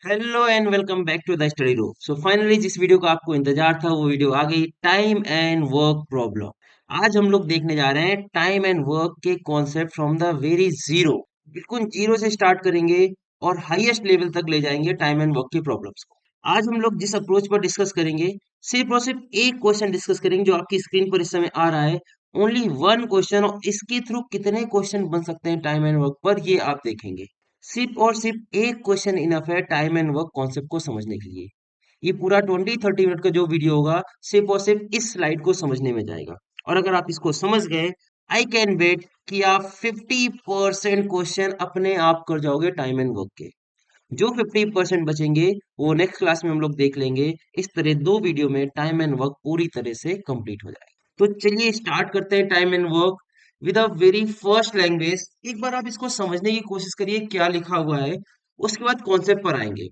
Hello and welcome back to the study room. So finally जिस video का आपको इंतजार था वो वीडियो आ गई, टाइम एंड वर्क प्रॉब्लम। आज हम लोग देखने जा रहे हैं टाइम एंड वर्क के concept from the very zero. बिल्कुल जीरो से स्टार्ट करेंगे और हाईएस्ट लेवल तक ले जाएंगे टाइम एंड वर्क की प्रॉब्लम्स को। आज हम लोग जिस अप्रोच पर डिस्कस करेंगे, सिर्फ और सिर्फ एक क्वेश्चन डिस्कस करेंगे जो आपकी स्क्रीन पर इस समय आ रहा है। ओनली वन क्वेश्चन, और इसके थ्रू कितने क्वेश्चन बन सकते हैं टाइम एंड वर्क पर, ये आप देखेंगे। सिर्फ और सिर्फ एक क्वेश्चन इनफ है टाइम एंड वर्क कॉन्सेप्ट को समझने के लिए। ये पूरा 20-30 मिनट का जो वीडियो होगा सिर्फ और सिर्फ इस स्लाइड को समझने में जाएगा। और अगर आप इसको समझ गए, आई कैन बेट कि आप 50% क्वेश्चन अपने आप कर जाओगे टाइम एंड वर्क के। जो 50% बचेंगे वो नेक्स्ट क्लास में हम लोग देख लेंगे। इस तरह दो वीडियो में टाइम एंड वर्क पूरी तरह से कंप्लीट हो जाएगा। तो चलिए स्टार्ट करते हैं time and work with a very first language. एक बार आप इसको समझने की कोशिश करिए क्या लिखा हुआ है, उसके बाद कॉन्सेप्ट पर आएंगे।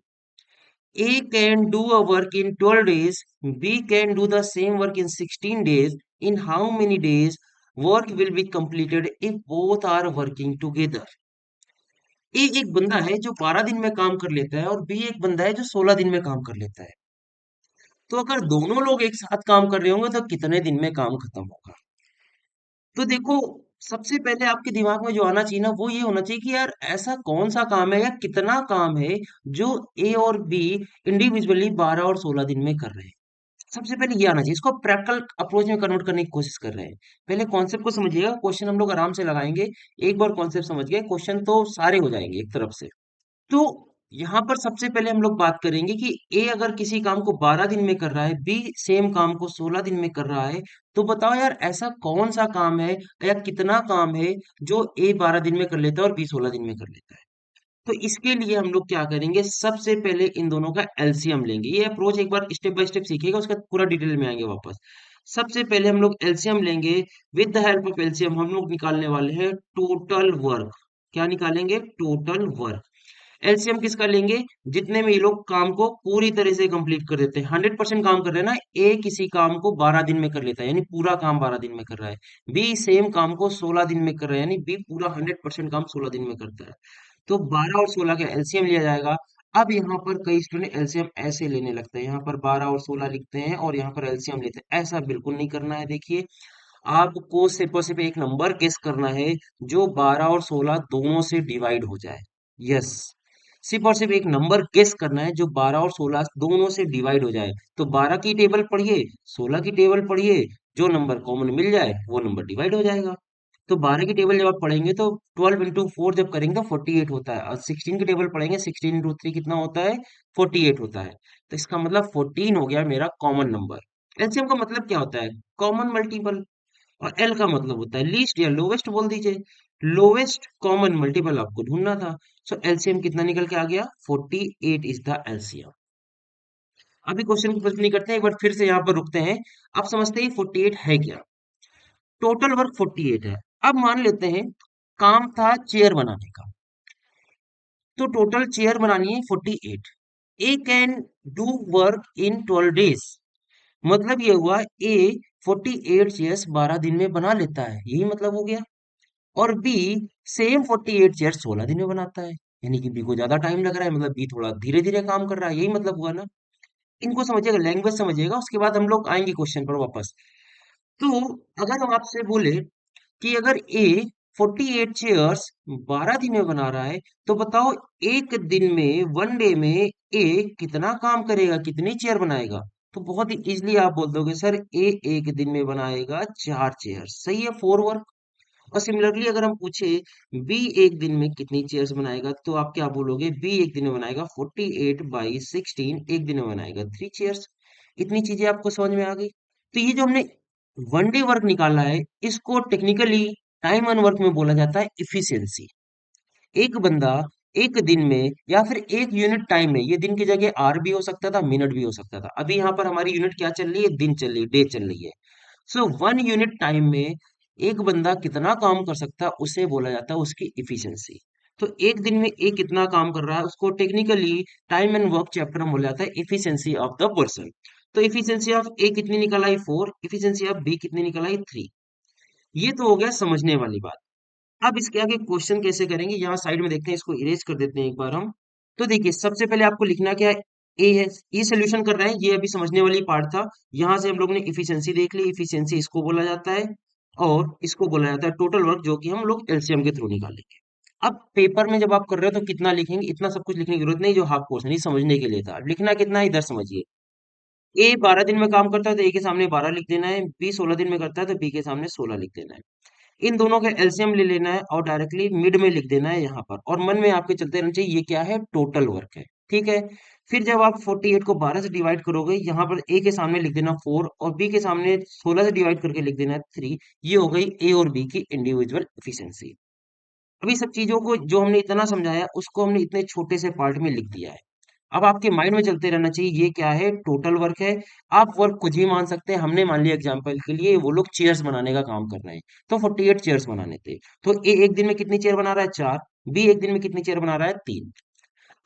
A can do a work in 12 days, B can do the same work in 16 days. In how many days work will be completed if both are working together? ए एक बंदा है जो 12 दिन में काम कर लेता है और बी एक बंदा है जो 16 दिन में काम कर लेता है। तो अगर दोनों लोग एक साथ काम कर रहे होंगे तो कितने दिन में काम खत्म होगा? तो देखो, सबसे पहले आपके दिमाग में जो आना चाहिए ना वो ये होना चाहिए कि यार ऐसा कौन सा काम है या कितना काम है जो ए और बी इंडिविजुअली 12 और 16 दिन में कर रहे हैं। सबसे पहले ये आना चाहिए, इसको प्रैक्टिकल अप्रोच में कन्वर्ट करने की कोशिश कर रहे हैं। पहले कॉन्सेप्ट को समझिएगा, क्वेश्चन हम लोग आराम से लगाएंगे। एक बार कॉन्सेप्ट समझ गए, क्वेश्चन तो सारे हो जाएंगे एक तरफ से। तो यहाँ पर सबसे पहले हम लोग बात करेंगे कि ए अगर किसी काम को 12 दिन में कर रहा है, बी सेम काम को 16 दिन में कर रहा है, तो बताओ यार ऐसा कौन सा काम है या कितना काम है जो ए 12 दिन में कर लेता है और बी 16 दिन में कर लेता है। तो इसके लिए हम लोग क्या करेंगे, सबसे पहले इन दोनों का एलसीएम लेंगे। ये अप्रोच एक बार स्टेप बाय स्टेप सीखिएगा, उसका पूरा डिटेल में आएंगे वापस। सबसे पहले हम लोग एलसीएम लेंगे। With the help of LCM हम लोग निकालने वाले हैं टोटल वर्क। क्या निकालेंगे? Total work. एलसीएम किसका लेंगे? जितने में ये लोग काम को पूरी तरह से कंप्लीट कर देते हैं। 100% काम कर रहे हैं ना, ए किसी काम को 12 दिन में कर लेता है, यानी पूरा काम 12 दिन में कर रहा है। बी सेम काम को 16 दिन में कर रहा है, यानी बी पूरा 100% काम 16 दिन में करता है। तो 12 और 16 का एलसीएम लिया जाएगा। अब यहाँ पर कई स्टूडेंट एलसीएम ऐसे लेने लगते हैं, यहाँ पर 12 और 16 लिखते हैं और यहाँ पर एलसीएम लेते हैं। ऐसा बिल्कुल नहीं करना है। देखिए, आपको सिर्फ और सिर्फ एक नंबर गेस करना है जो 12 और 16 दोनों से डिवाइड हो जाए। यस, सिर्फ और सिर्फ एक नंबर गेस करना है जो 12 और 16 दोनों से डिवाइड हो जाए। तो 12 की टेबल पढ़िए, 16 की टेबल पढ़िए, जो नंबर कॉमन मिल जाए वो नंबर डिवाइड हो जाएगा। तो 12 की टेबल जब आप पढ़ेंगे तो 12 इंटू 4 जब करेंगे तो 48 होता है, और 16 की टेबल पढ़ेंगे 16 इंटू 3 कितना होता है? 48 होता है। तो इसका मतलब 14 हो गया मेरा कॉमन नंबर। एलसीएम का मतलब क्या होता है? Common multiple. और एल का मतलब होता है लीस्ट या लोवेस्ट बोल दीजिए। लोवेस्ट कॉमन मल्टीपल आपको ढूंढना था। सो एलसीएम कितना निकल के आ गया? 48 इज द एलसीएम। अभी क्वेश्चन को प्रश्न नहीं करते हैं, एक बार फिर से यहाँ पर रुकते हैं। आप समझते हैं 48 है क्या? टोटल वर्क 48 है। अब मान लेते हैं काम था चेयर बनाने का, तो टोटल चेयर बनानी है 48। A can do work in 12 days. मतलब ये हुआ ए 48 चेयर्स 12 दिन में बना लेता है, यही मतलब हो गया। और बी सेम 48 चेयर्स 16 दिन में बनाता है, यानी कि बी को ज्यादा टाइम लग रहा है, मतलब बी थोड़ा धीरे धीरे काम कर रहा है, यही मतलब हुआ ना। इनको समझिएगा, लैंग्वेज समझिएगा, उसके बाद हम लोग आएंगे क्वेश्चन पर वापस। तो अगर हम आपसे बोले कि अगर ए 48 चेयर्स 12 दिन में बना रहा है, तो बताओ एक दिन में, वन डे में ए कितना काम करेगा, कितनी चेयर बनाएगा? तो बहुत ही इजीली आप बोल दोगे सर ए एक दिन में बनाएगा 4 चेयर। सही है, 4 वर्क। और सिमिलरली अगर हम पूछे बी एक दिन में कितनी चेयर्स बनाएगा, तो आप क्या बोलोगे? बी एक दिन में बनाएगा 48/16, एक दिन में बनाएगा 3 चेयर्स। इतनी चीजें आपको समझ में आ गई। तो ये जो हमने वन डे वर्क निकाला है, इसको टेक्निकली टाइम एंड वर्क में बोला जाता है इफिशियंसी। एक बंदा एक दिन में या फिर एक यूनिट टाइम में, ये दिन की जगह आर भी हो सकता था, मिनट भी हो सकता था। अभी यहाँ पर हमारी यूनिट क्या चल रही है? दिन चल रही है, डे चल रही है। सो 1 यूनिट टाइम में एक बंदा कितना काम कर सकता है उसे बोला जाता है उसकी इफिशियंसी। तो एक दिन में एक कितना काम कर रहा है उसको technically time and work chapter में बोला जाता है इफिशियंसी ऑफ द पर्सन। तो इफिशियंसी ऑफ ए कितनी निकल आई? 4। इफिशियंसी ऑफ बी कितनी निकल आई? 3। ये तो हो गया समझने वाली बात। अब इसके आगे क्वेश्चन कैसे करेंगे, यहाँ साइड में देखते हैं, इसको इरेज कर देते हैं एक बार हम। तो देखिए सबसे पहले आपको लिखना क्या है, ए है, ये सोल्यूशन कर रहे हैं, ये अभी समझने वाली पार्ट था। यहाँ से हम लोग ने इफिशियंसी देख ली, इफिशियंसी इसको बोला जाता है और इसको बोला जाता है टोटल वर्क, जो कि हम लोग एलसीएम के थ्रू निकालेंगे। अब पेपर में जब आप कर रहे हो तो कितना लिखेंगे, इतना सब कुछ लिखने की जरूरत नहीं, जो हाफ पोर्शन ही समझने के लिए था। अब लिखना कितना है, इधर समझिए। ए 12 दिन में काम करता है तो ए के सामने 12 लिख देना है, बी 16 दिन में करता है तो बी के सामने 16 लिख देना है। इन दोनों का एलसीएम ले लेना है और डायरेक्टली मिड में लिख देना है यहाँ पर, और मन में आपके चलते रहना चाहिए ये क्या है, टोटल वर्क है। ठीक है। फिर जब आप 48 को 12 से डिवाइड करोगे, यहाँ पर ए के सामने लिख देना 4 और बी के सामने 16 से डिवाइड करके लिख देना 3। ये हो गई ए और बी की इंडिविजुअल एफिशिएंसी। अभी सब चीजों को जो हमने इतना समझाया उसको हमने इतने छोटे से पार्ट में लिख दिया है। अब आपके माइंड में चलते रहना चाहिए ये क्या है, टोटल वर्क है। आप वर्क कुछ भी मान सकते हैं, हमने मान लिया एग्जांपल के लिए वो लोग चेयर्स बनाने का काम कर रहे हैं, तो 48 चेयर्स बनाने थे। तो ए एक दिन में कितनी चेयर बना रहा है, 4। बी एक दिन में कितनी चेयर बना रहा है, 3।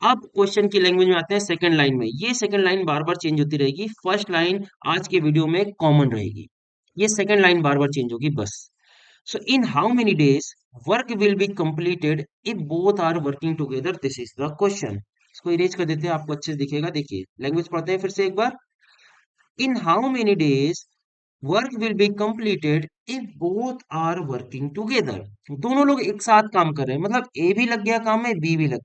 अब क्वेश्चन की लैंग्वेज में आते हैं, सेकंड लाइन में। ये सेकंड लाइन बार बार चेंज होती रहेगी, फर्स्ट लाइन आज के वीडियो में कॉमन रहेगी, ये सेकंड लाइन बार बार चेंज होगी बस। So in how many days work will be completed if both are working together? This is the question. इसको इरेज कर देते हैं, आपको अच्छे से दिखेगा। देखिए लैंग्वेज पढ़ते हैं फिर से एक बार। In how many days work will be completed if both are working together? दोनों लोग एक साथ काम कर रहे हैं, मतलब ए भी लग गया काम में, बी भी लग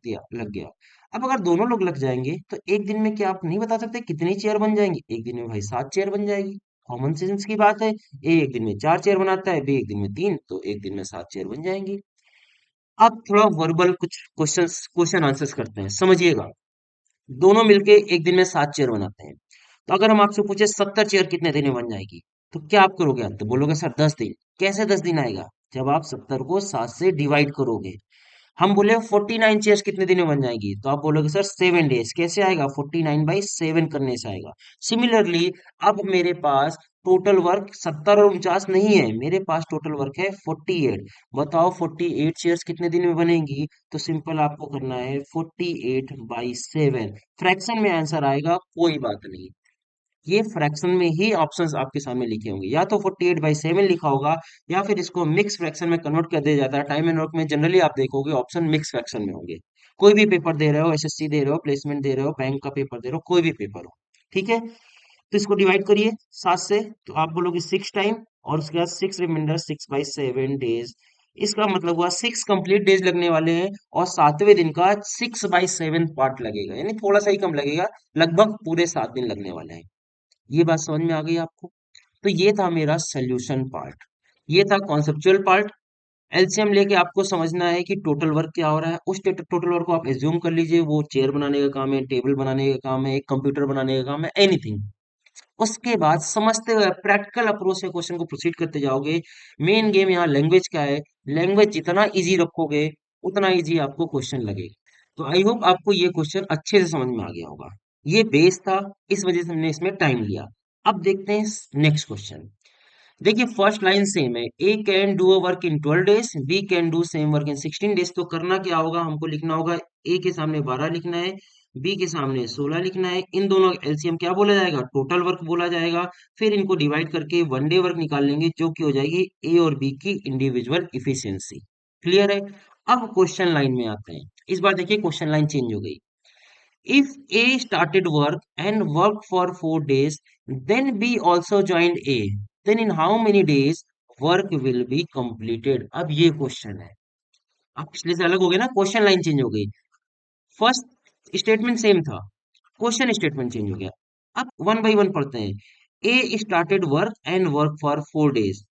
गया। अब अगर दोनों लोग लग जाएंगे तो एक दिन में क्या आप नहीं बता सकते कितनी चेयर बन जाएंगी? एक दिन में भाई 7 चेयर बन जाएगी। कॉमन सेंस की बात है। ए एक दिन में 4 चेयर बनाता है, बी एक दिन में 3, तो एक दिन में 7 चेयर बन जाएंगी। अब थोड़ा वर्बल कुछ क्वेश्चन आंसर्स करते हैं, समझिएगा। दोनों मिलके एक दिन में 7 चेयर बनाते हैं। तो अगर हम आपसे पूछे 70 चेयर कितने दिन में बन जाएगी, तो क्या आप करोगे? आप तो बोलोगे सर 10 दिन। कैसे 10 दिन आएगा? जब आप 70 को 7 से डिवाइड करोगे। हम बोले 49 चेयर्स कितने दिन में बन जाएगी, तो आप बोलोगे सर 7 डेज। कैसे आएगा? 49/7 करने से आएगा। सिमिलरली अब मेरे पास टोटल वर्क 70 और 49 नहीं है, मेरे पास टोटल वर्क है 48। बताओ 48 चेयर्स कितने दिन में बनेगी? तो सिंपल आपको करना है 48/7। फ्रैक्शन में आंसर आएगा, कोई बात नहीं। ये फ्रैक्शन में ही ऑप्शंस आपके सामने लिखे होंगे, या तो 48/7 लिखा होगा, या फिर इसको मिक्स फ्रैक्शन में कन्वर्ट कर दिया जाता है। टाइम एंड वर्क में जनरली आप देखोगे ऑप्शन मिक्स फ्रैक्शन में होंगे। कोई भी पेपर दे रहे हो, एसएससी दे रहे हो, प्लेसमेंट दे रहे हो, बैंक का पेपर दे रहे हो, कोई भी पेपर हो, ठीक है। तो इसको डिवाइड करिए 7 से, तो आप बोलोगे 6 टाइम, और उसके बाद 6 रिमाइंडर 6/7 डेज। इसका मतलब हुआ 6 कंप्लीट डेज लगने वाले हैं, और 7वें दिन का 6/7 पार्ट लगेगा, यानी थोड़ा सा ही कम लगेगा। लगभग पूरे 7 दिन लगने वाले हैं। ये बात समझ में आ गई आपको? तो ये था मेरा सोल्यूशन पार्ट, ये था कॉन्सेप्चुअल पार्ट। एलसीएम लेके आपको समझना है कि टोटल वर्क क्या हो रहा है। उस टोटल वर्क को आप एज्यूम कर लीजिए, वो चेयर बनाने का काम है, टेबल बनाने का काम है, एक कंप्यूटर बनाने का काम है, एनीथिंग। उसके बाद समझते हुए प्रैक्टिकल अप्रोच से क्वेश्चन को प्रोसीड करते जाओगे। मेन गेम यहाँ लैंग्वेज का है। लैंग्वेज जितना इजी रखोगे उतना इजी आपको क्वेश्चन लगेगा। तो आई होप आपको ये क्वेश्चन अच्छे से समझ में आ गया होगा। ये बेस था, इस वजह से हमने इसमें टाइम लिया। अब देखते हैं नेक्स्ट क्वेश्चन। देखिए फर्स्ट लाइन सेम है, A can do a work in 12 days, B can do same work in 16 days. तो करना क्या होगा, हमको लिखना होगा ए के सामने 12 लिखना है, बी के सामने 16 लिखना है। इन दोनों एलसीएम क्या बोला जाएगा, टोटल वर्क बोला जाएगा। फिर इनको डिवाइड करके 1 डे वर्क निकाल लेंगे, जो कि हो जाएगी ए और बी की इंडिविजुअल इफिशियंसी। क्लियर है? अब क्वेश्चन लाइन में आते हैं। इस बार देखिए क्वेश्चन लाइन चेंज हो गई। If A started work and worked for 4 days, then B also joined A, then in how many days work will be completed? अब ये क्वेश्चन है। अब पिछले से अलग हो गया ना, क्वेश्चन लाइन चेंज हो गई। फर्स्ट स्टेटमेंट सेम था, क्वेश्चन स्टेटमेंट चेंज हो गया। अब वन बाई वन पढ़ते हैं। A started work and work for 4 days.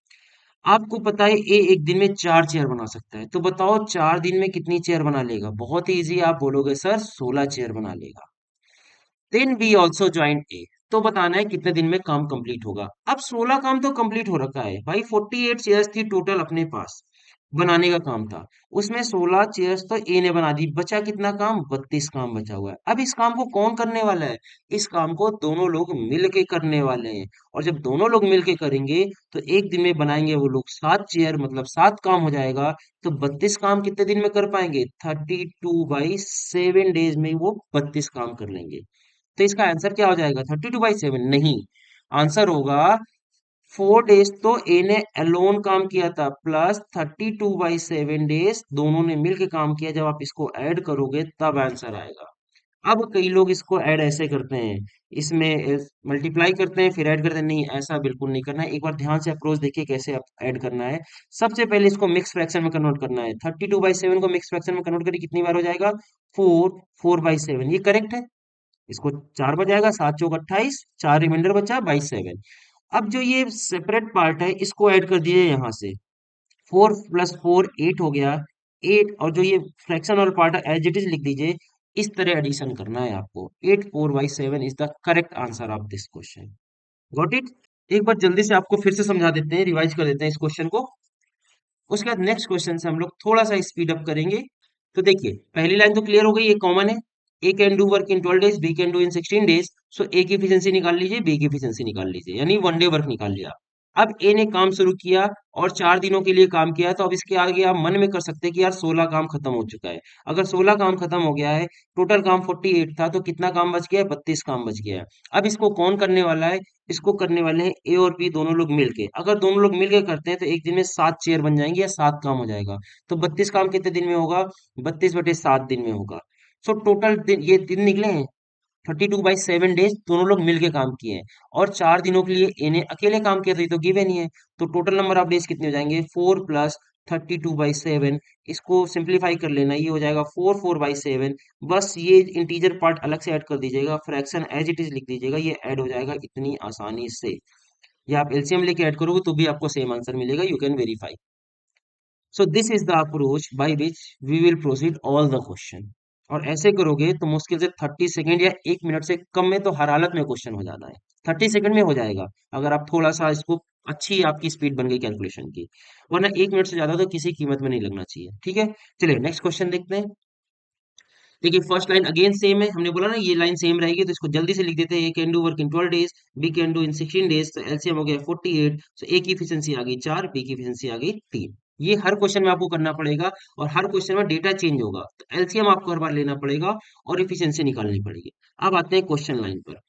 आपको पता है ए एक दिन में 4 चेयर बना सकता है, तो बताओ 4 दिन में कितनी चेयर बना लेगा? बहुत ही इजी, आप बोलोगे सर 16 चेयर बना लेगा। देन बी ऑल्सो ज्वाइन ए। तो बताना है कितने दिन में काम कंप्लीट होगा। अब 16 काम तो कंप्लीट हो रखा है भाई, 48 चेयर्स थी टोटल अपने पास, बनाने का काम था। उसमें 16 चेयर्स तो ए ने बना दी, बचा कितना काम? 32 काम बचा हुआ है। अब इस काम को कौन करने वाला है? इस काम को दोनों लोग मिल के करने वाले हैं। और जब दोनों लोग मिल के करेंगे तो एक दिन में बनाएंगे वो लोग 7 चेयर, मतलब 7 काम हो जाएगा। तो 32 काम कितने दिन में कर पाएंगे? 32/7 डेज में वो 32 काम कर लेंगे। तो इसका आंसर क्या हो जाएगा? 32/7 नहीं, आंसर होगा 4 डेज तो ए ने अलोन काम किया था, प्लस 32/7 डेज दोनों ने मिलकर काम किया। जब आप इसको ऐड करोगे तब आंसर आएगा। अब कई लोग इसको ऐड ऐसे करते हैं, इसमें मल्टीप्लाई करते हैं फिर ऐड करते हैं। नहीं, ऐसा बिल्कुल नहीं करना है। एक बार ध्यान से अप्रोच देखिए कैसे ऐड करना है। सबसे पहले इसको मिक्स फ्रैक्शन में कन्वर्ट करना है। 32/7 को मिक्स फ्रैक्शन में कन्वर्ट करिए, कितनी बार हो जाएगा? 4 4/7, ये करेक्ट है। इसको 4 बार जाएगा, 7 चौक 28, 4 रिमाइंडर बचा 22/7। अब जो ये सेपरेट पार्ट है इसको ऐड कर दीजिए यहाँ से। 4 + 4 8 हो गया। 8 और जो ये फ्रैक्शन वाला पार्ट है एज इट इज लिख दीजिए। इस तरह एडिशन करना है आपको। 8 4/7 is the correct answer of this question. Got it? एक बार जल्दी से आपको फिर से समझा देते हैं, रिवाइज कर देते हैं इस क्वेश्चन को। उसके बाद नेक्स्ट क्वेश्चन से हम लोग थोड़ा सा स्पीड अप करेंगे। तो देखिए, पहली लाइन तो क्लियर हो गई, ये कॉमन है। A can do work in 12 days, B can do in 16 days. So A की एफिशिएंसी निकाल लीजिए, बी की एफिशिएंसी निकाल लीजिए, यानी 1 डे वर्क निकाल लिया। अब ए ने काम शुरू किया और 4 दिनों के लिए काम किया, तो अब इसके आगे आप मन में कर सकते हैं कि यार 16 काम खत्म हो चुका है। अगर 16 काम खत्म हो गया है, टोटल काम 48 था, तो कितना काम बच गया है? 32 काम बच गया है। अब इसको कौन करने वाला है? इसको करने वाले हैं ए और बी दोनों लोग मिलके। अगर दोनों लोग मिलके करते हैं तो एक दिन में 7 चेयर बन जाएंगी या 7 काम हो जाएगा। तो 32 काम कितने दिन में होगा? 32/7 दिन में होगा। सो टोटल दिन, ये दिन निकले हैं 32/7 डेज दोनों लोग मिलके काम किए हैं। और 4 दिनों के लिए ए ने अकेले काम किया, तो ये तो गिवन ही है। तो टोटल नंबर ऑफ डेज कितने हो जाएंगे? 4 + 32/7। इसको सिंप्लीफाई कर लेना, ये हो जाएगा 4 4/7। बस ये इंटीजर पार्ट अलग से ऐड कर दीजिएगा, फ्रैक्शन एज इट इज लिख दीजिएगा, ये ऐड हो जाएगा इतनी आसानी से। या आप एलसीएम लेके ऐड करोगे तो भी आपको सेम आंसर मिलेगा, you can verify. So this is the approach by which we will proceed all the question. और ऐसे करोगे तो मुश्किल से 30 सेकेंड या 1 मिनट से कम में तो हर हालत में क्वेश्चन हो जाना है। 30 सेकेंड में हो जाएगा, अगर आप थोड़ा सा इसको, अच्छी आपकी स्पीड बन गई कैलकुलेशन की। वरना 1 मिनट से ज्यादा तो किसी कीमत में नहीं लगना चाहिए। ठीक है, चलिए नेक्स्ट क्वेश्चन देखते हैं। देखिए फर्स्ट लाइन अगेन सेम है, हमने बोला ना ये लाइन सेम रहेगी, तो इसको जल्दी से लिख देते हैं। A can do work in 12 days, B can do in 16 days. तो एलसीएम हो गया 48। सो ए की एफिशिएंसी आ गई 4, बी की एफिशिएंसी आ गई 3। ये हर क्वेश्चन में आपको करना पड़ेगा, और हर क्वेश्चन में डेटा चेंज होगा, तो एलसीएम आपको हर बार लेना पड़ेगा और एफिशिएंसी निकालनी पड़ेगी। अब आते हैं क्वेश्चन लाइन पर।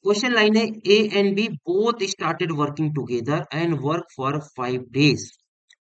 क्वेश्चन लाइन है, A and B both started working together and work for 5 days.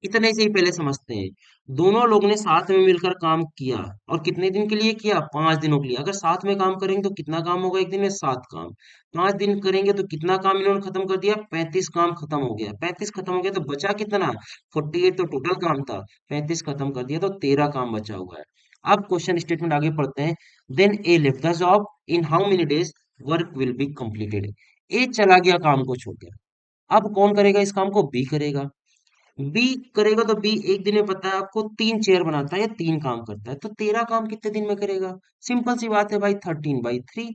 इतने से ही पहले समझते हैं। दोनों लोगों ने साथ में मिलकर काम किया, और कितने दिन के लिए किया? 5 दिनों के लिए। अगर साथ में काम करेंगे तो कितना काम होगा एक दिन में? 7 काम। 5 दिन करेंगे तो कितना काम इन्होंने खत्म कर दिया? 35 काम खत्म हो गया। 35 खत्म हो गया तो बचा कितना? 48 तो टोटल काम था, 35 खत्म कर दिया तो 13 काम बचा हुआ है। अब क्वेश्चन स्टेटमेंट आगे पढ़ते हैं। Then A left the job, in how many days work will be completed. A चला गया काम को छोड़ के। अब कौन करेगा इस काम को? बी करेगा। बी करेगा तो बी एक दिन में, पता है आपको, 3 चेयर बनाता है या 3 काम करता है, तो 13 काम कितने दिन में करेगा? सिंपल सी बात है भाई, 13/3।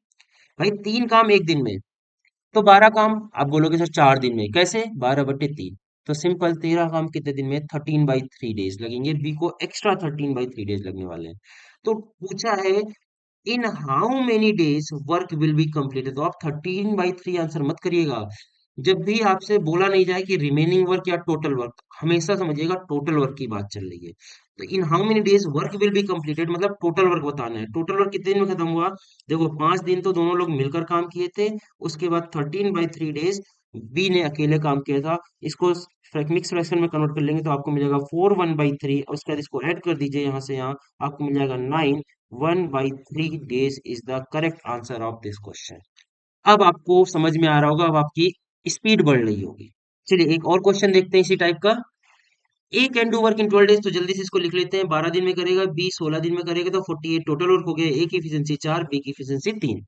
भाई 3 काम एक दिन में, तो 12 काम आप बोलोगे सर 4 दिन में, कैसे? 12/3। तो सिंपल 13 काम कितने दिन में? 13/3 डेज लगेंगे। बी को एक्स्ट्रा 13/3 डेज लगने वाले हैं। तो पूछा है in how many days work will be completed, तो आप 13/3 आंसर मत करिएगा। जब भी आपसे बोला नहीं जाए कि रिमेनिंग वर्क या टोटल वर्क, हमेशा समझिएगा टोटल वर्क की बात चल रही है। तो इन how many days work will be completed मतलब टोटल वर्क बताना है। टोटल वर्क कितने दिन में खत्म हुआ? देखो 5 दिन तो दोनों लोग मिलकर काम किए थे। उसके बाद 13/3 डेज बी ने अकेले काम किया था। इसको मिक्स फ्रैक्शन में कन्वर्ट कर लेंगे तो आपको मिलेगा 4 1/3, और उसके बाद इसको ऐड कर दीजिए यहाँ से यहाँ, आपको मिल जाएगा 9। 1/3 days is the correct answer of this question. अब आपको समझ में आ रहा होगा, अब आपकी स्पीड बढ़ रही होगी। चलिए एक और क्वेश्चन देखते हैं इसी टाइप का। A can do work in 12 days, तो जल्दी से इसको लिख लेते हैं। 12 दिन में करेगा, बी 16 दिन में करेगा, तो 48 टोटल वर्क हो गया। ए की एफिशिएंसी 4, बी की efficiency 3।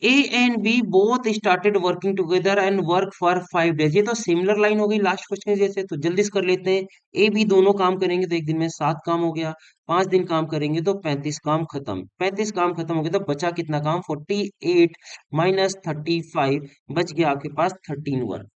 A and B both started working together and work for 5 days, ये तो सिमिलर लाइन हो गई लास्ट क्वेश्चन जैसे, तो जल्दी से कर लेते हैं। ए बी दोनों काम करेंगे तो एक दिन में 7 काम हो गया। 5 दिन काम करेंगे तो 35 काम खत्म। 35 काम खत्म हो गया तो बचा कितना काम? 48 माइनस 35, बच गया आपके पास 13 work.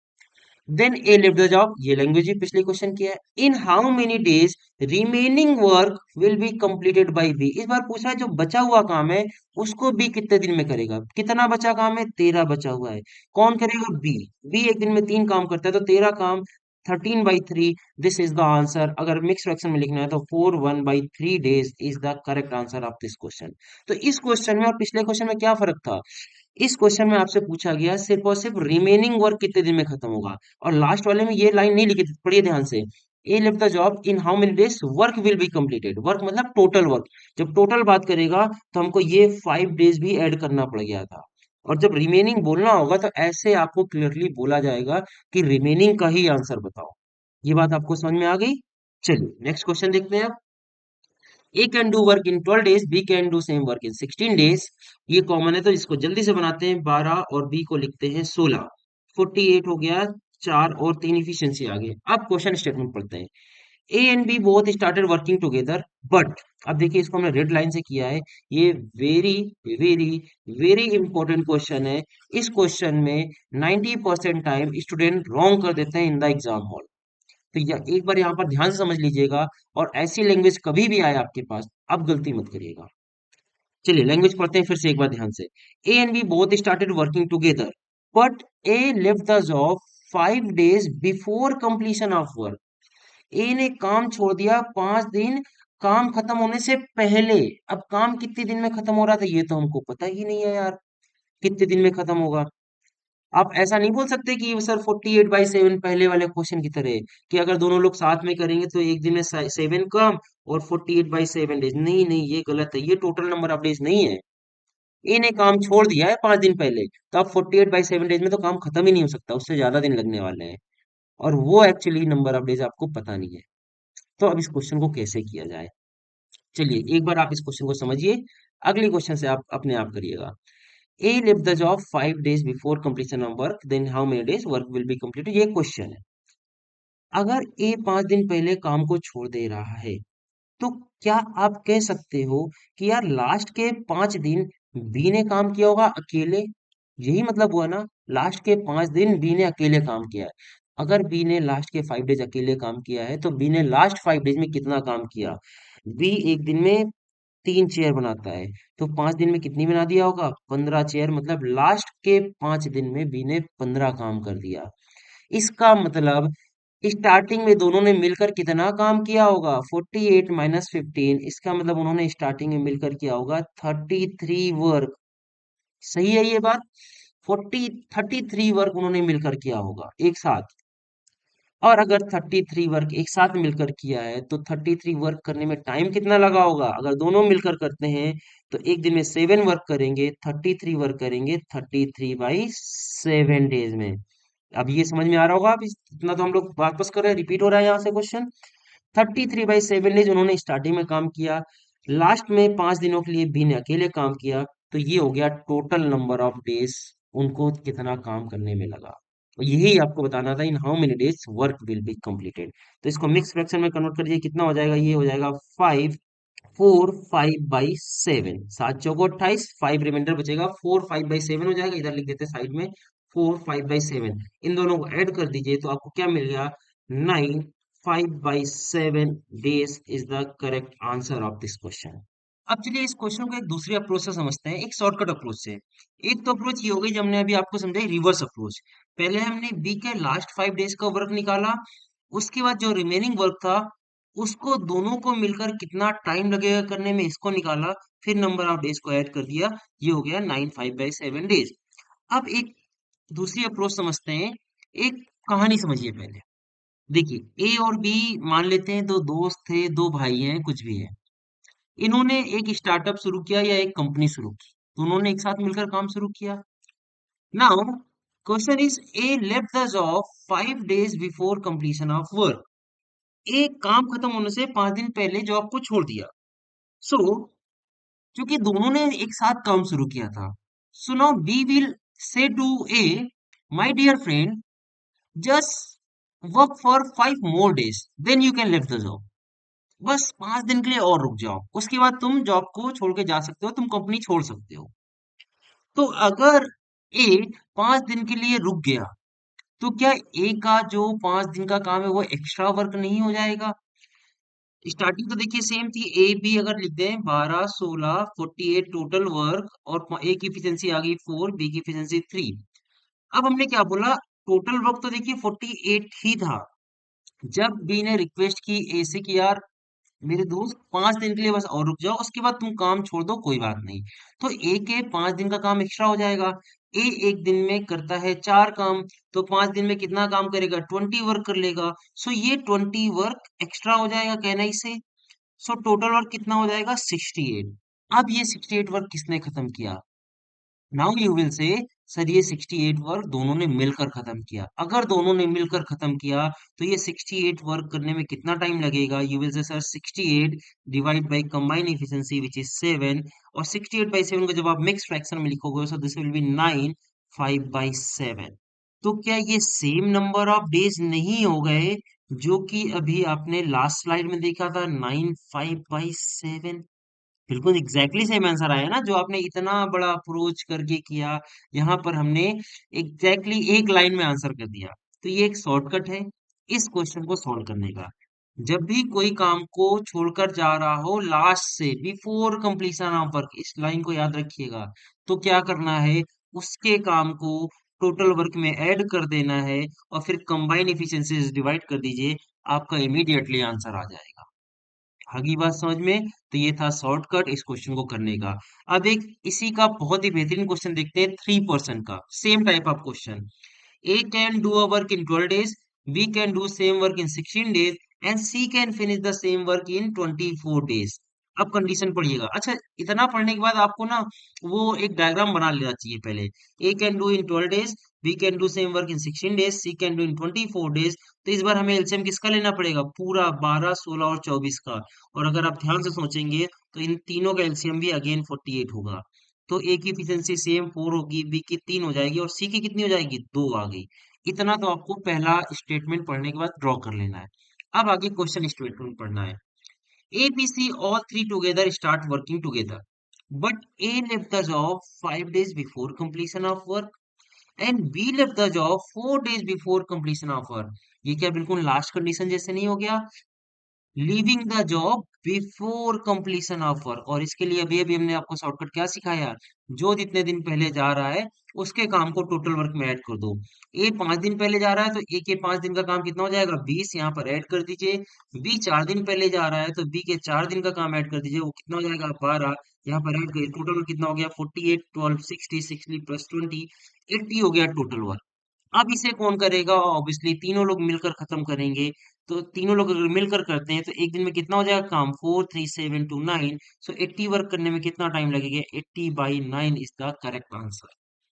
Then A left the job, ये लैंग्वेज ही पिछले क्वेश्चन की है। In how many days remaining work will be completed by B, इस बार पूछ रहा है जो बचा हुआ काम है उसको बी कितने दिन में करेगा। कितना बचा काम है? 13 बचा हुआ है। कौन करेगा? बी। बी एक दिन में 3 काम करता है, तो 13 काम 13/3, दिस इज द आंसर। अगर मिक्स फ्रैक्शन में लिखना है तो 4 1/3 days is the correct answer of this question. तो इस क्वेश्चन में और पिछले क्वेश्चन में क्या फर्क था? इस क्वेश्चन में आपसे पूछा गया सिर्फ और सिर्फ रिमेनिंग वर्क कितने दिन में खत्म होगा, और लास्ट वाले में ये लाइन नहीं लिखी थी, पढ़िए ध्यान से। A left the job in how many days work will be completed, work मतलब टोटल वर्क। जब टोटल बात करेगा तो हमको ये 5 डेज भी ऐड करना पड़ गया था। और जब रिमेनिंग बोलना होगा तो ऐसे आपको क्लियरली बोला जाएगा कि रिमेनिंग का ही आंसर बताओ। ये बात आपको समझ में आ गई? चलिए नेक्स्ट क्वेश्चन देखते हैं। A can do work in 12 days, B can do same work in 16 days. ये कॉमन है तो इसको जल्दी से बनाते हैं। 12 और बी को लिखते हैं 16। 48 हो गया, 4 और 3 इफिशियंसी आ गई। अब क्वेश्चन स्टेटमेंट पढ़ते हैं। A and B both started working together but, अब देखिए इसको हमने रेड लाइन से किया है। ये very very very important question है। इस क्वेश्चन में 90% टाइम स्टूडेंट रॉन्ग कर देते हैं इन द एग्जाम हॉल। तो एक बार यहाँ पर ध्यान से समझ लीजिएगा, और ऐसी लैंग्वेज कभी भी आए आपके पास, अब गलती मत करिएगा। चलिए लैंग्वेज पढ़ते हैं फिर से एक बार ध्यान से। A and B both started working together but A left the job 5 days before completion of work. A ने काम छोड़ दिया 5 दिन काम खत्म होने से पहले। अब काम कितने दिन में खत्म हो रहा था ये तो हमको पता ही नहीं है यार, कितने दिन में खत्म होगा। आप ऐसा नहीं बोल सकते कि सर 48/7 पहले वाले क्वेश्चन की तरह, कि अगर दोनों लोग साथ में करेंगे तो एक दिन में 7 कम और 48/7 डेज। नहीं नहीं, ये गलत है, ये टोटल नंबर ऑफ डेज नहीं है। ए ने काम छोड़ दिया है 5 दिन पहले, तो अब 48/7 डेज में तो काम खत्म ही नहीं हो सकता, उससे ज्यादा दिन लगने वाले हैं। और वो एक्चुअली नंबर ऑफ डेज आपको पता नहीं है। तो अब इस क्वेश्चन को कैसे किया जाए, चलिए एक बार आप इस क्वेश्चन को समझिए, अगले क्वेश्चन से आप अपने आप करिएगा। A left the job 5 days before completion of work, then how many days work will be completed, ये क्वेश्चन है। अगर ए 5 दिन पहले काम को छोड़ दे रहा है, तो क्या आप कह सकते हो कि यार लास्ट के 5 दिन बी ने काम किया होगा अकेले? यही मतलब हुआ ना, लास्ट के 5 दिन बी ने अकेले काम किया है। अगर बी ने लास्ट के 5 डेज अकेले काम किया है तो बी ने लास्ट 5 डेज में कितना काम किया? बी एक दिन में 3 चेयर बनाता है, तो 5 दिन में कितनी बना दिया होगा? 15 चेयर, मतलब लास्ट के 5 दिन में बी ने 15 काम कर दिया। इसका मतलब स्टार्टिंग में दोनों ने मिलकर कितना काम किया होगा? 48 - 15। इसका मतलब उन्होंने स्टार्टिंग में मिलकर किया होगा 33 वर्क। सही है ये बात? 33 वर्क उन्होंने मिलकर किया होगा एक साथ। और अगर 33 वर्क एक साथ मिलकर किया है तो 33 वर्क करने में टाइम कितना लगा होगा? अगर दोनों मिलकर करते हैं तो एक दिन में 7 वर्क करेंगे, 33 वर्क करेंगे 33/7 डेज में। अब ये समझ में आ रहा होगा? अब इतना तो हम लोग वापस कर रहे हैं, रिपीट हो रहा है यहाँ से क्वेश्चन। 33/7 डेज उन्होंने स्टार्टिंग में काम किया, लास्ट में 5 दिनों के लिए बी ने अकेले काम किया, तो ये हो गया टोटल नंबर ऑफ डेज उनको कितना काम करने में लगा। और यही आपको बताना था, इन how many days work will be completed. तो इसको मिक्स फ्रैक्शन में कन्वर्ट कर दिए, कितना हो जाएगा? ये हो जाएगा 5 7 चौको 28, 5 रिमाइंडर बचेगा, 4 5/7 हो जाएगा, इधर लिख देते साइड में 4 5/7। इन दोनों को ऐड कर दीजिए तो आपको क्या मिल गया? 9 5/7 days is the correct answer of this question. अब चलिए इस क्वेश्चन को एक दूसरी अप्रोच से समझते हैं, एक शॉर्टकट अप्रोच से। एक तो अप्रोच ये हो गई जो हमने अभी आपको समझाई, रिवर्स अप्रोच। पहले हमने बी के लास्ट 5 डेज का वर्क निकाला, उसके बाद जो रिमेनिंग वर्क था उसको दोनों को मिलकर कितना टाइम लगेगा करने में, इसको निकाला, फिर नंबर ऑफ डेज को ऐड कर दिया, ये हो गया 9 5/7 डेज। अब एक दूसरी अप्रोच समझते हैं। एक कहानी समझिए पहले। देखिए ए और बी मान लेते हैं दो दोस्त थे, दो भाई हैं, कुछ भी है। इन्होंने एक स्टार्टअप शुरू किया या एक कंपनी शुरू की, दोनों ने एक साथ मिलकर काम शुरू किया। Now question is, A left the job 5 days before completion of work. A काम खत्म होने से 5 दिन पहले जॉब को छोड़ दिया। सो क्योंकि दोनों ने एक साथ काम शुरू किया था, so now B will say to A, my dear friend, just work for 5 more days, then you can left the job. बस 5 दिन के लिए और रुक जाओ, उसके बाद तुम जॉब को छोड़ के जा सकते हो, तुम कंपनी छोड़ सकते हो। तो अगर ए 5 दिन के लिए रुक गया तो क्या ए का जो 5 दिन का काम है वो एक्स्ट्रा वर्क नहीं हो जाएगा? स्टार्टिंग तो देखिए सेम थी, ए बी अगर लिख दें 12 16 48 टोटल वर्क, और ए की इफिशियंसी आ गई 4, बी की इफिशियंसी 3। अब हमने क्या बोला? टोटल वर्क तो देखिए 48 ही था। जब बी ने रिक्वेस्ट की ए से कि यार मेरे दोस्त 5 दिन के लिए बस और रुक जाओ, उसके बाद तुम काम छोड़ दो, कोई बात नहीं, तो ए के 5 दिन का काम एक्स्ट्रा हो जाएगा। ए एक दिन में करता है 4 काम, तो 5 दिन में कितना काम करेगा? 20 वर्क कर लेगा। सो ये 20 वर्क एक्स्ट्रा हो जाएगा कहना इसे। सो टोटल वर्क कितना हो जाएगा? 68। अब ये 68 वर्क किसने खत्म किया? Now you will say sir ये 68 वर्क दोनों ने मिलकर खत्म किया। अगर दोनों ने मिलकर खत्म किया तो ये 68 वर्क करने में कितना टाइम लगेगा? You will say sir 68 divide by combine efficiency which is 7, और 68/7 को जब आप मिक्स फ्रैक्शन में लिखोगे सो दिस विल बी 9 5/7। तो क्या ये सेम नंबर ऑफ डेज नहीं हो गए जो कि अभी आपने लास्ट स्लाइड में देखा था 9 5/7? बिल्कुल एग्जैक्टली सेम आंसर आया ना, जो आपने इतना बड़ा अप्रोच करके किया। यहाँ पर हमने एग्जैक्टली एक लाइन में आंसर कर दिया। तो ये एक शॉर्टकट है इस क्वेश्चन को सॉल्व करने का। जब भी कोई काम को छोड़कर जा रहा हो लास्ट से, बिफोर कंप्लीशन ऑफ वर्क, इस लाइन को याद रखिएगा। तो क्या करना है? उसके काम को टोटल वर्क में ऐड कर देना है और फिर कंबाइन एफिशिएंसी डिवाइड कर दीजिए, आपका इमीडिएटली आंसर आ जाएगा। आगे बात समझ में? तो ये था शॉर्टकट इस क्वेश्चन को करने का। अब एक इसी का बहुत ही बेहतरीन क्वेश्चन देखते हैं 3% का, same type of question. A can do a work in 12 days, B can do same work in 16 days, and C can finish the same work in 24 days. अब कंडीशन पढ़िएगा। अच्छा, इतना पढ़ने के बाद आपको ना वो एक डायग्राम बना लेना चाहिए पहले। A can do in 12 days, B can do same work in 16 days, C can do in 24 days। तो इस बार हमें एलसीएम किसका लेना पड़ेगा? पूरा 12, 16 और 24 का। और अगर आप ध्यान से सोचेंगे तो इन तीनों का एलसीएम भी अगेन 48 होगा। तो ए की एफिशिएंसी सेम 4 होगी, बी की 3 हो जाएगी और सी की कितनी हो जाएगी? 2 आ गई। इतना तो आपको पहला स्टेटमेंट पढ़ने के बाद ड्रॉ कर लेना है। अब आगे क्वेश्चन स्टेटमेंट पढ़ना है। A, B, C all three together start working together. But A left the job 5 days before completion of work and B left the job 4 days before completion of work. ये क्या बिल्कुल last condition जैसे नहीं हो गया? Leaving the job before completion of work. और इसके लिए अभी अभी हमने आपको शॉर्टकट क्या सिखाया? जो जितने दिन पहले जा रहा है उसके काम को टोटल वर्क में ऐड कर दो। ए 5 दिन पहले जा रहा है तो ए के 5 दिन का काम कितना हो जाएगा? 20, यहाँ पर ऐड कर दीजिए। बी 4 दिन पहले जा रहा है तो बी के 4 दिन का काम ऐड कर दीजिए, वो कितना हो जाएगा? 12, यहाँ पर ऐड करिए। टोटल वर्क कितना हो गया? 48, 12, 60, 60 प्लस 20, 80 हो गया टोटल वर्क। अब इसे कौन करेगा? ऑब्वियसली तीनों लोग मिलकर खत्म करेंगे। तो तीनों लोग अगर मिलकर करते हैं तो एक दिन में कितना हो जाएगा काम? 4 3 7 2 9। सो 80 वर्क करने में कितना टाइम लगेगा? 80/9 is the correct answer.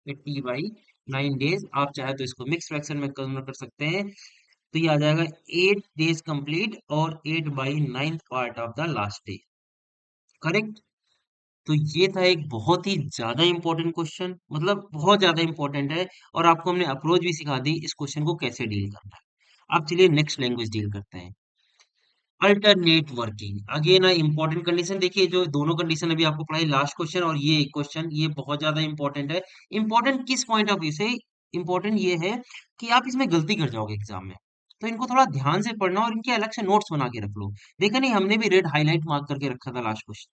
80/9 days. आप चाहे तो इसको मिक्स फ्रैक्शन में कन्वर्ट कर सकते हैं, तो ये आ जाएगा 8 डेज कंप्लीट और 8/9 part of the last day. Correct. तो ये था एक बहुत ही ज्यादा इंपॉर्टेंट क्वेश्चन, मतलब बहुत ज्यादा इंपॉर्टेंट है। और आपको हमने अप्रोच भी सिखा दी इस क्वेश्चन को कैसे डील करना है। अब चलिए नेक्स्ट लैंग्वेज डील करते हैं। Alternate working again important condition. देखिए जो दोनों कंडीशन अभी आपको पढ़ाई, लास्ट क्वेश्चन और ये एक क्वेश्चन, ये बहुत ज्यादा इंपॉर्टेंट है। इंपॉर्टेंट किस पॉइंट ऑफ व्यू से? इंपॉर्टेंट ये है कि आप इसमें गलती कर जाओगे एग्जाम में, तो इनको थोड़ा ध्यान से पढ़ना और इनके अलग से नोट्स बना के रख लो। देखा नहीं, हमने भी रेड हाईलाइट मार्क करके रखा था लास्ट क्वेश्चन।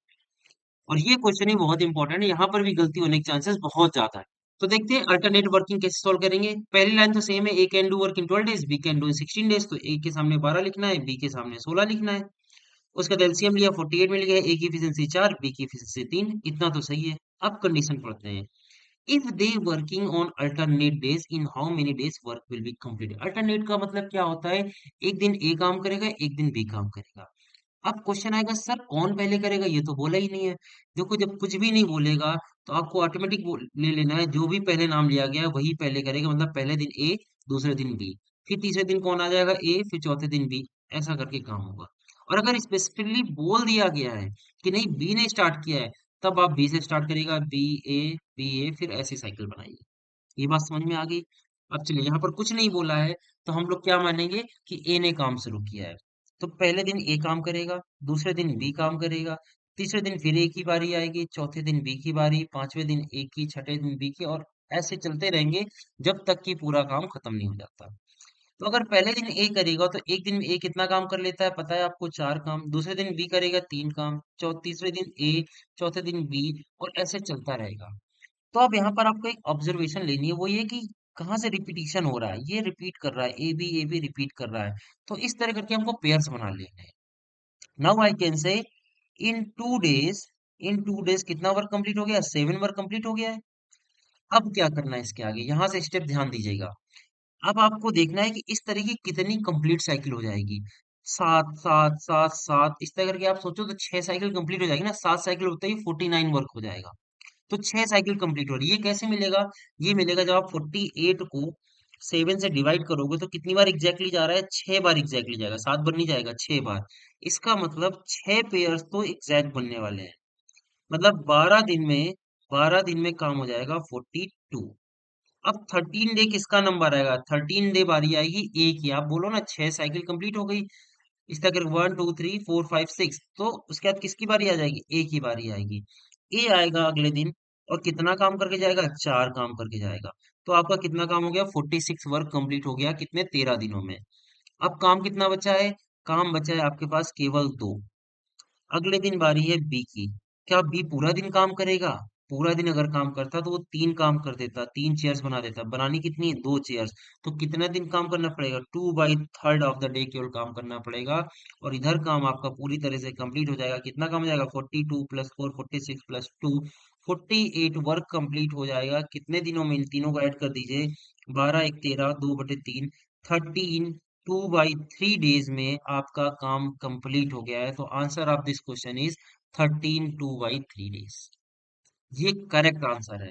और ये क्वेश्चन ही बहुत इंपॉर्टेंट है, यहाँ पर भी गलती होने के चांसेस बहुत ज्यादा है। तो देखते हैं अल्टरनेट वर्किंग कैसे सॉल्व करेंगे। पहली लाइन तो सेम है, A can do work in 12 days, B can do in 16 days. तो ए के सामने 12 लिखना है, बी के सामने 16 लिखना है। उसका बाद एलसीएम लिया, 48 में लिखा है। ए की एफिशिएंसी 4, बी की एफिशिएंसी 3। इतना तो सही है। अब कंडीशन पढ़ते हैं। If they working on alternate days, in how many days work will be completed. Alternate का मतलब क्या होता है? एक दिन ए काम करेगा, एक दिन बी काम करेगा। अब क्वेश्चन आएगा सर कौन पहले करेगा? ये तो बोला ही नहीं है। देखो जब कुछ भी नहीं बोलेगा तो आपको ऑटोमेटिक ले लेना है, जो भी पहले नाम लिया गया है वही पहले करेगा। मतलब पहले दिन ए, दूसरे दिन बी, फिर तीसरे दिन कौन आ जाएगा? ए, फिर चौथे दिन बी। ऐसा करके काम होगा। और अगर स्पेसिफिकली बोल दिया गया है कि नहीं बी ने स्टार्ट किया है, तब आप बी से स्टार्ट करेगा, बी ए फिर ऐसे साइकिल बनाइए। ये बात समझ में आ गई? अब चलिए, यहाँ पर कुछ नहीं बोला है तो हम लोग क्या मानेंगे कि ए ने काम शुरू किया है। तो पहले दिन ए काम करेगा, दूसरे दिन बी काम करेगा, तीसरे दिन फिर ए की बारी आएगी, चौथे दिन बी की बारी, पांचवें दिन ए की, छठे दिन बी की, और ऐसे चलते रहेंगे जब तक कि पूरा काम खत्म नहीं हो जाता। तो अगर पहले दिन ए करेगा तो एक दिन में ए कितना काम कर लेता है पता है आपको? 4 काम। दूसरे दिन बी करेगा 3 काम, तीसरे दिन ए, चौथे दिन बी, और ऐसे चलता रहेगा। तो अब यहाँ पर आपको एक ऑब्जर्वेशन लेनी है, वो ये कि कहाँ से रिपीटिशन हो रहा है। ये रिपीट कर रहा है, ए बी रिपीट कर रहा है। तो इस तरह करके हमको पेयर्स बना लेने हैं। Now I can say in 2 days, in 2 days कितना वर्क कंप्लीट हो गया? 7 वर्क कंप्लीट हो गया है। अब क्या करना है इसके आगे, यहाँ से स्टेप ध्यान दीजिएगा। अब आपको देखना है कि इस तरह की कितनी कंप्लीट साइकिल हो जाएगी। सात सात सात सात इस तरह करके आप सोचो तो 6 साइकिल कंप्लीट हो जाएगी ना, 7 साइकिल होते ही 49 वर्क हो जाएगा। तो 6 साइकिल कंप्लीट हो रही है, ये कैसे मिलेगा? ये मिलेगा जब आप 48 को 7 से डिवाइड करोगे तो कितनी बार एग्जैक्टली जा रहा है? 6 बार एग्जैक्टली जाएगा, 7 बार नहीं जाएगा, 6 बार। इसका मतलब 6 पेयर्स तो एग्जैक्ट बनने वाले हैं। मतलब 12 दिन में काम हो जाएगा 42। अब 13 डे किसका नंबर आएगा? 13 डे बारी आएगी ए की। आप बोलो ना 6 साइकिल कंप्लीट हो गई, इस तरह 1 2 3 4 5 6, तो उसके बाद किसकी बारी आ जाएगी? ए की बारी आएगी। ए आएगा अगले दिन और कितना काम करके जाएगा? 4 काम करके जाएगा। तो आपका कितना काम हो गया? 46 वर्क कंप्लीट हो गया, कितने? 13 दिनों में। अब काम कितना बचा है? काम बचा है आपके पास केवल 2। अगले दिन बारी है बी की। क्या बी पूरा दिन काम करेगा? पूरा दिन अगर काम करता तो वो 3 काम कर देता, 3 चेयर्स बना देता। बनानी कितनी? 2 चेयर्स। तो कितना दिन काम करना पड़ेगा? 2/3 ऑफ द डे केवल काम करना पड़ेगा। और इधर काम आपका पूरी तरह से कंप्लीट हो जाएगा। कितना काम हो जाएगा? 42 + 4 46 + 2 48 वर्क कंप्लीट हो जाएगा। कितने दिनों में? इन तीनों को ऐड कर दीजिए। 12 × 1 = 13, 2/3, 13 2/3 डेज में आपका काम कंप्लीट हो गया है। तो answer of this question is 13 2/3 days. ये करेक्ट आंसर है।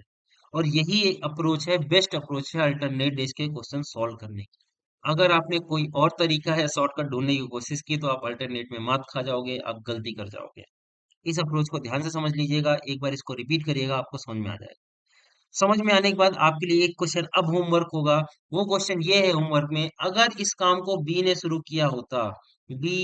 और यही एक अप्रोच है, बेस्ट अप्रोच है अल्टरनेट डेज के क्वेश्चन सॉल्व करने की। अगर आपने कोई और तरीका है शॉर्टकट ढूंढने की कोशिश की तो आप अल्टरनेट में मात खा जाओगे, आप गलती कर जाओगे। इस अप्रोच को ध्यान से समझ लीजिएगा, एक बार इसको रिपीट करिएगा, आपको समझ में आ जाएगा। समझ में आने के बाद आपके लिए एक क्वेश्चन अब होमवर्क होगा। वो क्वेश्चन ये है होमवर्क में, अगर इस काम को बी ने शुरू किया होता, बी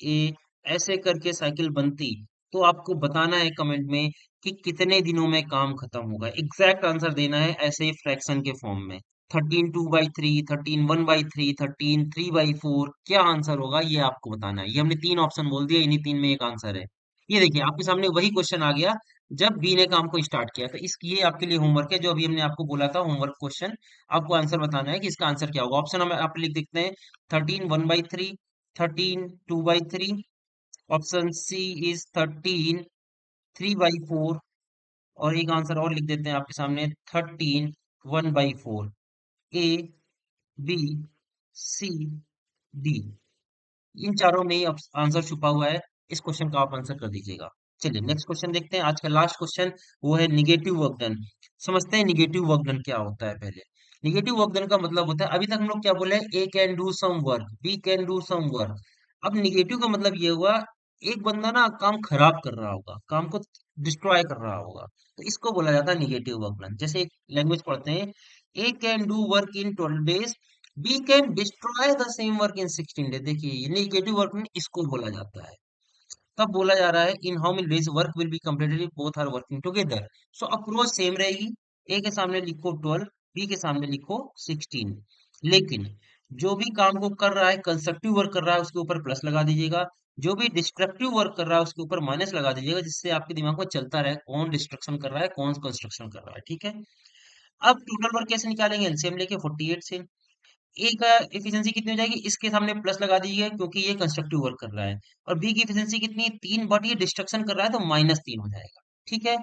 ए ऐसे करके साइकिल बनती, तो आपको बताना है कमेंट में कि कितने दिनों में काम खत्म होगा। एग्जैक्ट आंसर देना है ऐसे ही फ्रैक्शन के फॉर्म में। 13 2/3, 13 1/3, 13 3/4, क्या आंसर होगा ये आपको बताना है। ये हमने 3 ऑप्शन बोल दिया, इन्हीं 3 में एक आंसर है। ये देखिए आपके सामने वही क्वेश्चन आ गया जब बी ने काम को स्टार्ट किया। तो इस ये आपके लिए होमवर्क है, जो अभी हमने आपको बोला था होमवर्क क्वेश्चन। आपको आंसर बताना है कि इसका आंसर क्या होगा। ऑप्शन हम आप लिख देखते हैं। 13 1/3, 13 2/3, ऑप्शन सी इज 13 3/4, और एक आंसर और लिख देते हैं आपके सामने, 13 1/4। ए, बी, सी, डी, इन चारों में ही आंसर छुपा हुआ है। इस क्वेश्चन का आप आंसर कर दीजिएगा। चलिए नेक्स्ट क्वेश्चन देखते हैं, आज का लास्ट क्वेश्चन। वो है निगेटिव वर्क डन। समझते हैं निगेटिव वर्क डन क्या होता है पहले। निगेटिव वर्क डन का मतलब होता है, अभी तक हम लोग क्या बोले? A can do some work, B can do some work. अब निगेटिव का मतलब ये हुआ, एक बंदा ना काम खराब कर रहा होगा, काम को डिस्ट्रॉय कर रहा होगा, तो इसको बोला जाता है निगेटिव वर्क डन। जैसे एक लैंग्वेज पढ़ते हैं, A can do work in 12 days, we can destroy the same work in 16 days। देखिए ये नेगेटिव वर्क में इसको बोला जाता है। तब बोला जा रहा है in how many days work will be completed if both are working together. So approach same रहेगी। ए के सामने लिखो 12, बी के सामने लिखो 16। लेकिन जो भी काम को कर रहा है, कंस्ट्रक्टिव वर्क कर रहा है, उसके ऊपर प्लस लगा दीजिएगा। जो भी डिस्ट्रक्टिव वर्क कर रहा है उसके ऊपर माइनस लगा दीजिएगा, जिससे आपके दिमाग में चलता रहे कौन डिस्ट्रक्शन कर रहा है, कौन कंस्ट्रक्शन कर रहा है। ठीक है। अब टोटल वर्क कैसे निकालेंगे? एलसीएम लेके 48 से। ए का एफिशिएंसी कितनी हो जाएगी? इसके सामने प्लस लगा दीजिए क्योंकि ये कंस्ट्रक्टिव वर्क कर रहा है। और बी की एफिशिएंसी कितनी है? 3, बट ये डिस्ट्रक्शन कर रहा है तो -3 हो जाएगा। ठीक है।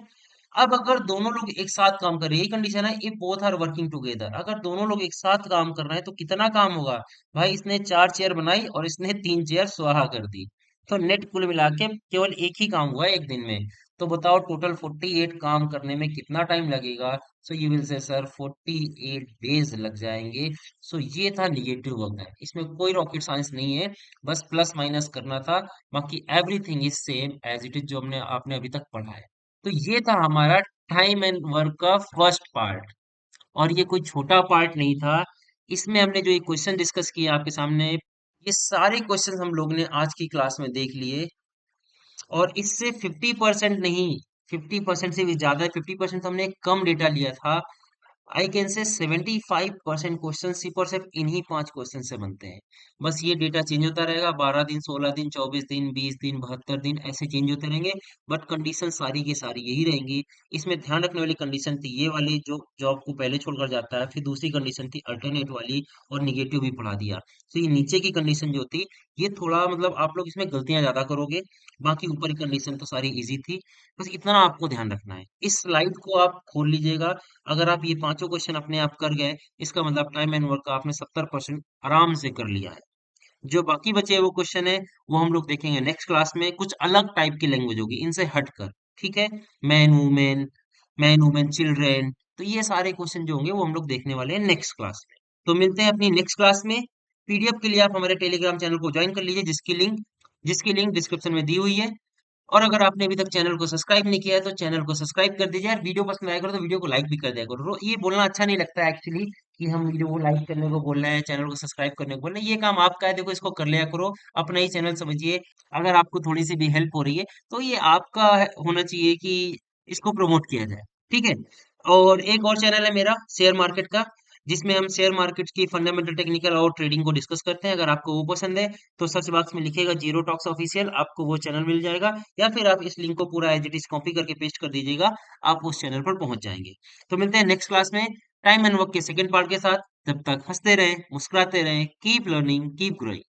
अब अगर दोनों लोग एक साथ काम कर रहे हैं, यही कंडीशन है, if both are working together, अगर दोनों लोग एक साथ काम कर रहे हैं तो कितना काम होगा? भाई इसने 4 चेयर बनाई और इसने 3 चेयर स्वाहा कर दी, तो नेट कुल मिला के केवल एक ही काम हुआ है एक दिन में। तो बताओ टोटल 48 काम करने में कितना टाइम लगेगा? So you will say sir 48 days लग जाएंगे। सो ये था निगेटिव वर्क। इसमें कोई रॉकेट साइंस नहीं है, बस प्लस माइनस करना था। बाकी everything is same as it is, जो हमने आपने अभी तक पढ़ा है। तो ये था हमारा टाइम एंड वर्क का फर्स्ट पार्ट। और ये कोई छोटा पार्ट नहीं था। इसमें हमने जो ये क्वेश्चन डिस्कस किए आपके सामने, ये सारे क्वेश्चन हम लोग ने आज की क्लास में देख लिए। और इससे 50% नहीं, 50% से भी ज्यादा, 50% हमने कम डेटा लिया था। आई कैन से 75% क्वेश्चन सिर्फ और सिर्फ इन्हीं 5 क्वेश्चन से बनते हैं। बस ये डेटा चेंज होता रहेगा, 12 दिन, 16 दिन, 24 दिन, 20 दिन, 72 दिन, ऐसे चेंज होते रहेंगे। बट कंडीशन सारी की सारी यही रहेंगी। इसमें ध्यान रखने वाली कंडीशन थी ये वाली, जो जॉब को पहले छोड़कर जाता है। फिर दूसरी कंडीशन थी अल्टरनेट वाली, और निगेटिव भी पढ़ा दिया। तो ये नीचे की कंडीशन जो थी, ये थोड़ा मतलब आप लोग इसमें गलतियां ज्यादा करोगे। बाकी ऊपर की कंडीशन तो सारी इजी थी। बस इतना आपको ध्यान रखना है। इस स्लाइड को आप खोल लीजिएगा। अगर आप ये पांचों क्वेश्चन अपने आप कर गए, इसका मतलब टाइम एंड वर्क का आपने 70% आराम से कर लिया है। जो बाकी बचे वो क्वेश्चन है, वो हम लोग देखेंगे नेक्स्ट क्लास में। कुछ अलग टाइप की लैंग्वेज होगी इनसे हटकर। ठीक है। Man women, man women children, तो ये सारे क्वेश्चन जो होंगे वो हम लोग देखने वाले हैं नेक्स्ट क्लास में। तो मिलते हैं अपनी नेक्स्ट क्लास में। पीडीएफ के लिए आप हमारे टेलीग्राम चैनल को ज्वाइन कर लीजिए, जिसकी लिंक डिस्क्रिप्शन में दी हुई है। और अगर आपने अभी तक चैनल को सब्सक्राइब नहीं किया है तो चैनल को सब्सक्राइब कर दीजिए यार। वीडियो पसंद आया करो तो वीडियो को लाइक भी कर दिया करो। ये बोलना अच्छा नहीं लगता है एक्चुअली, कि हम वीडियो को लाइक करने को बोल रहे हैं, चैनल को सब्सक्राइब करने को बोल रहे हैं। ये काम आपका है, देखो इसको कर लिया करो। अपना ही चैनल समझिए। अगर आपको थोड़ी सी भी हेल्प हो रही है तो ये आपका होना चाहिए कि इसको प्रमोट किया जाए। ठीक है। और एक और चैनल है मेरा शेयर मार्केट का, जिसमें हम शेयर मार्केट की फंडामेंटल, टेक्निकल और ट्रेडिंग को डिस्कस करते हैं। अगर आपको वो पसंद है तो सर्च बॉक्स में लिखेगा जीरो टॉक्स ऑफिशियल, आपको वो चैनल मिल जाएगा। या फिर आप इस लिंक को पूरा एज इट इज कॉपी करके पेस्ट कर दीजिएगा, आप उस चैनल पर पहुंच जाएंगे। तो मिलते हैं नेक्स्ट क्लास में टाइम एंड वर्क के सेकंड पार्ट के साथ। तब तक हंसते रहें, मुस्कुराते रहें, कीप लर्निंग, कीप ग्रोइंग।